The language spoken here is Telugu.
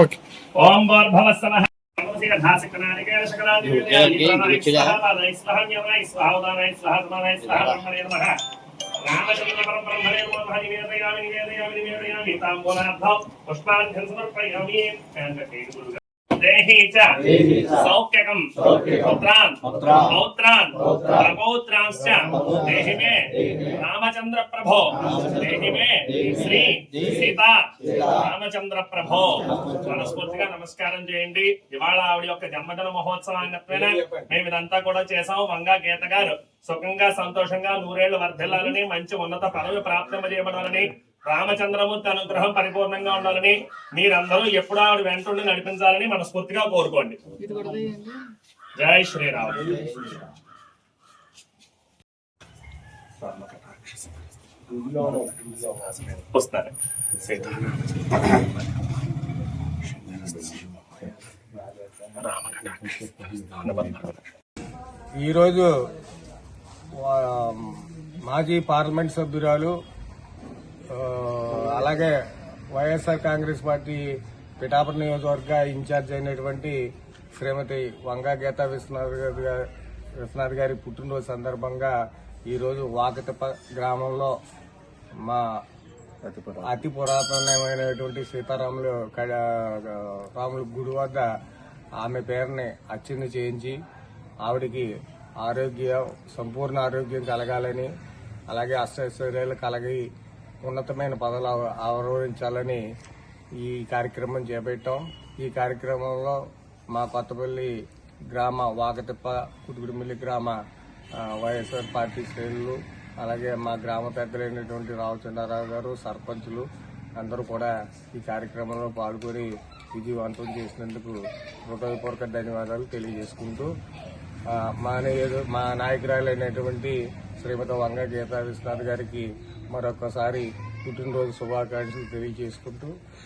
ఓకే. ఓం భూర్భువస్సవః దేహి చ సౌఖ్యకం పుత్రాన్ పౌత్రాన్ ప్రపౌత్రాంశ్చ దేహి మే రామచంద్ర ప్రభో దేహి మే శ్రీ సీతా రామచంద్ర ప్రభో. మనస్ఫూర్తిగా నమస్కారం చేయండి. ఇవాళ ఆవిడ యొక్క జన్మదిన మహోత్సవాన్ని మేము ఇదంతా కూడా చేసాం. వంగా గీత గారు సుఖంగా సంతోషంగా నూరేళ్లు వర్ధిల్లాలని, మంచి ఉన్నత పదవి ప్రాప్తింపజేయబడాలని, రామచంద్రమూర్తి అనుగ్రహం పరిపూర్ణంగా ఉండాలని, మీరందరూ ఎప్పుడు ఆవిడ వెంటుండి నడిపించాలని మనస్ఫూర్తిగా కోరుకోండి. జై శ్రీరామ్. వస్తారు ఈరోజు మాజీ పార్లమెంట్ సభ్యురాలు అలాగే వైఎస్ఆర్ కాంగ్రెస్ పార్టీ పిఠాపురం నియోజకవర్గ ఇన్ఛార్జ్ అయినటువంటి శ్రీమతి వంగా గీతా విశ్వనాథ్ గారి పుట్టినరోజు సందర్భంగా ఈరోజు వాకతిప్ప గ్రామంలో మా అతి పురాతనమైనటువంటి సీతారాములు గుడి వద్ద ఆమె పేరుని అర్చన చేయించి ఆవిడికి సంపూర్ణ ఆరోగ్యం కలగాలని, అలాగే అష్టైశ్వర్యాలు కలిగి ఉన్నతమైన పదవులు ఆరోహించాలని ఈ కార్యక్రమం చేపట్టాం. ఈ కార్యక్రమంలో మా కొత్తపల్లి గ్రామ వాకతిప్ప కుటుకుడిమిల్లి గ్రామ వైఎస్ఆర్ పార్టీ శ్రేణులు, అలాగే మా గ్రామ పెద్దలైనటువంటి రామచంద్రరావు గారు, సర్పంచులు అందరూ కూడా ఈ కార్యక్రమంలో పాల్గొని విజయవంతం చేసినందుకు హృదయపూర్వక ధన్యవాదాలు తెలియజేసుకుంటూ మా నాయకురాలైనటువంటి శ్రీమతి వంగా గీతా విశ్వనాథ్ గారికి మరొకసారి పుట్టినరోజు శుభాకాంక్షలు తెలియజేసుకుంటూ